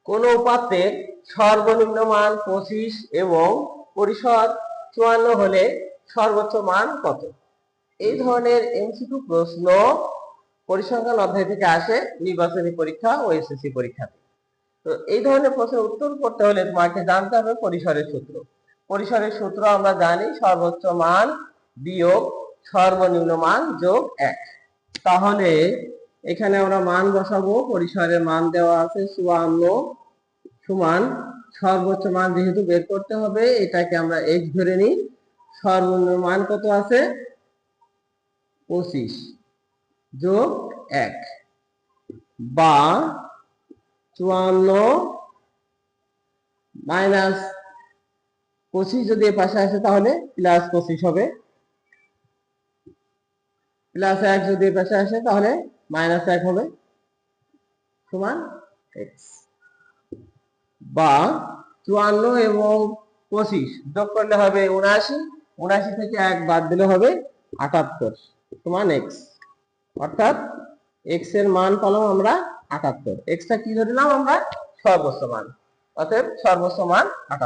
কোন উপাত্তের সর্বনিম্ন মান 25 এবং পরিসর 54 হলে সর্বোচ্চ মান কত? এই ধরনের এমসিকিউ প্রশ্ন পরিসংখ্যান অধ্যায় থেকে আসে নির্বাচনী পরীক্ষা ও এসএসসি পরীক্ষাতে। তো এই ধরনের প্রশ্নের উত্তর করতে হলে তোমাকে জানতে হবে পরিসরের সূত্র। পরিসরের সূত্র আমরা জানি সর্বোচ্চ মান বিয়োগ সর্বনিম্ন মান যোগ 1। তাহলে এখানে আমরা মান বসাবো। পরিসরের মান দেওয়া আছে 54 সমান সর্বোচ্চ মান যেহেতু বের করতে হবে এটাকে আমরা x ধরে নিই। সর্বনিম্ন মান কত আছে? 25 যোগ 1 বা 54 মাইনাস 25 যদি এর পাশে আসে তাহলে প্লাস 25 হবে, প্লাস 1 যদি এর পাশে আসে তাহলে মাইনাস 1 হবে সমান x। বা 54 এবং 25 যোগ করলে হবে 79, 79 থেকে 1 বাদ দিলে হবে 78 সমান x। অর্থাৎ x এর মান পেলাম আমরা 78। x টা কি ধরলাম আমরা? সর্বোচ্চ মান। অতএব সর্বোচ্চ মান 78।